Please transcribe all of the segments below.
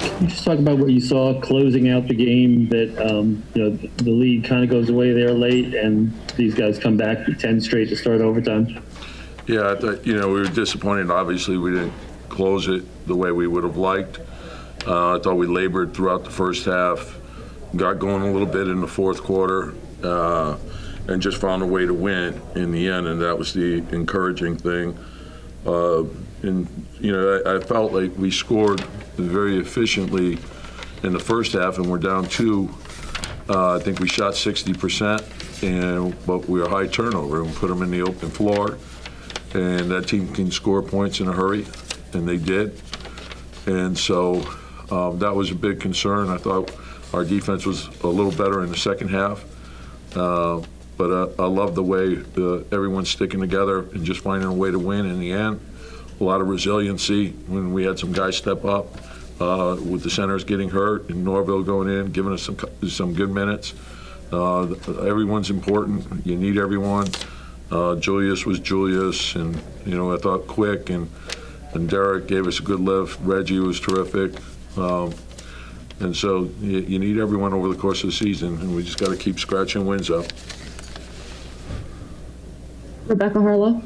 Can you just talk about what you saw closing out the game that, the lead kind of goes away there late and these guys come back 10 straight to start overtime? Yeah, I thought, we were disappointed. Obviously, we didn't close it the way we would have liked. I thought we labored throughout the first half, got going a little bit in the fourth quarter, and just found a way to win in the end, and that was the encouraging thing. I felt like we scored very efficiently in the first half, and we're down 2. I think we shot 60%, but we were high turnover and put them in the open floor. And that team can score points in a hurry, and they did. And so that was a big concern. I thought our defense was a little better in the second half. But I love the way everyone's sticking together and just finding a way to win in the end. A lot of resiliency when we had some guys step up with the centers getting hurt and Norville going in, giving us some good minutes. Everyone's important. You need everyone. Julius was Julius, and I thought Quick and Derek gave us a good lift. Reggie was terrific, and so you need everyone over the course of the season, and we just got to keep scratching wins up. Rebecca Harlow.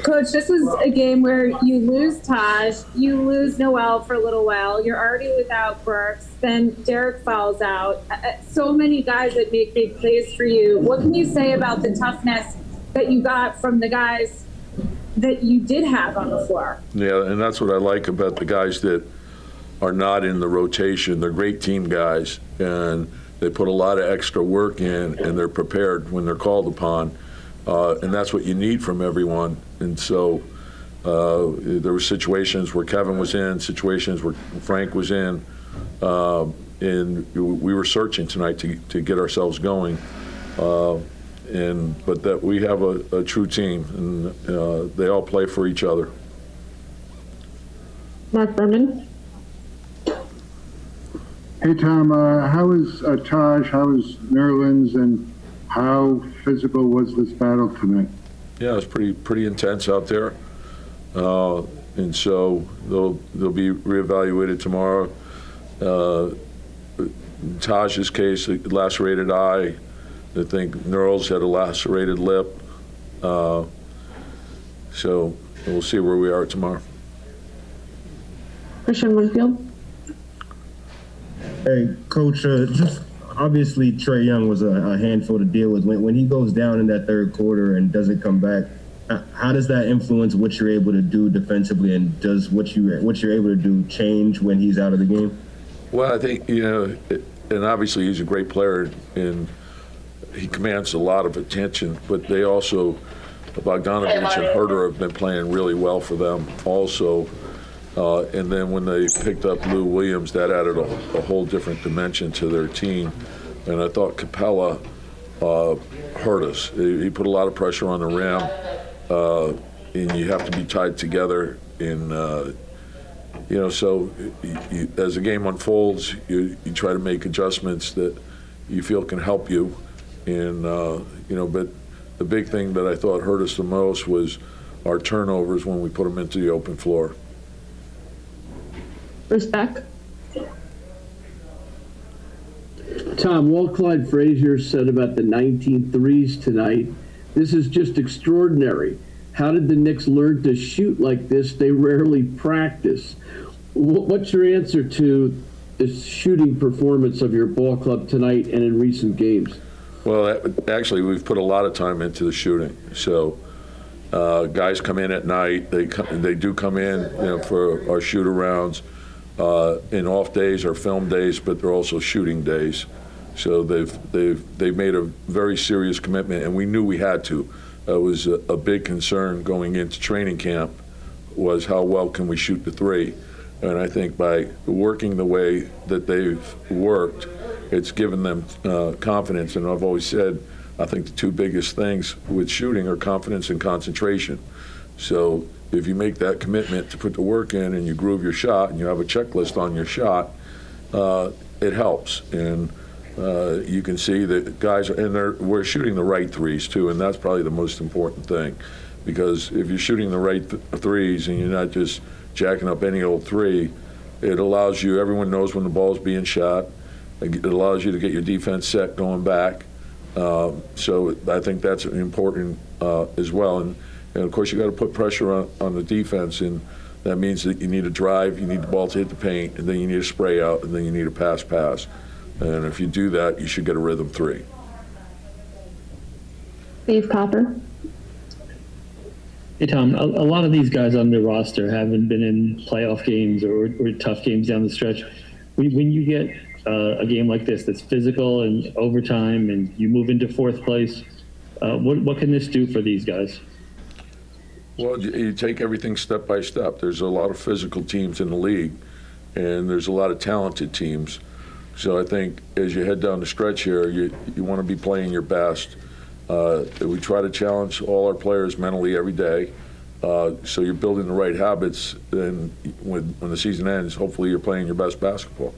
Coach, this is a game where you lose Taj, you lose Noel for a little while, you're already without Burks, then Derek fouls out. So many guys that make big plays for you. What can you say about the toughness that you got from the guys that you did have on the floor? Yeah, and that's what I like about the guys that are not in the rotation. They're great team guys, and they put a lot of extra work in, and they're prepared when they're called upon. And that's what you need from everyone. And so there were situations where Kevin was in, situations where Frank was in, and we were searching tonight to get ourselves going. But that we have a true team, and they all play for each other. Mark Berman. Hey, Tom, how is Taj, how is Nerlens, and how physical was this battle tonight? Yeah, it was pretty intense out there, and so they'll be reevaluated tomorrow. Taj's case, a lacerated eye. I think Nerlens had a lacerated lip. So we'll see where we are tomorrow. Christian Winfield. Hey, Coach, just obviously Trae Young was a handful to deal with. When he goes down in that third quarter and doesn't come back, how does that influence what you're able to do defensively, and does what you're able to do change when he's out of the game? Well, I think, and obviously he's a great player, and he commands a lot of attention, but they also, Bogdanovich and Herter have been playing really well for them also. And then when they picked up Lou Williams, that added a whole different dimension to their team. And I thought Capella hurt us. He put a lot of pressure on the rim, and you have to be tied together. And, so as the game unfolds, you try to make adjustments that you feel can help you. And, but the big thing that I thought hurt us the most was our turnovers when we put them into the open floor. Bruce Beck. Tom, Walt Clyde Frazier said about the 19 threes tonight, this is just extraordinary. How did the Knicks learn to shoot like this? They rarely practice. What's your answer to the shooting performance of your ball club tonight and in recent games? Well, actually, we've put a lot of time into the shooting. So guys come in at night. They do come in for our shoot-arounds. In off days or film days, but they're also shooting days. So they've made a very serious commitment, and we knew we had to. It was a big concern going into training camp was how well can we shoot the three. And I think by working the way that they've worked, it's given them confidence. And I've always said, I think the two biggest things with shooting are confidence and concentration. So if you make that commitment to put the work in and you groove your shot and you have a checklist on your shot, it helps. And you can see that guys we're shooting the right threes too, and that's probably the most important thing. Because if you're shooting the right threes and you're not just jacking up any old three, It allows you, everyone knows when the ball's being shot. It allows you to get your defense set going back. So I think that's important as well. And of course, you got to put pressure on the defense, and that means that you need a drive, you need the ball to hit the paint, and then you need a spray out, and then you need a pass. And if you do that, you should get a rhythm 3. Dave Copper. Hey, Tom, a lot of these guys on the roster haven't been in playoff games or tough games down the stretch. When you get a game like this that's physical and overtime and you move into 4th place, what can this do for these guys? Well, you take everything step by step. There's a lot of physical teams in the league, and there's a lot of talented teams. So I think as you head down the stretch here, you want to be playing your best. We try to challenge all our players mentally every day. So you're building the right habits, and when the season ends, hopefully you're playing your best basketball.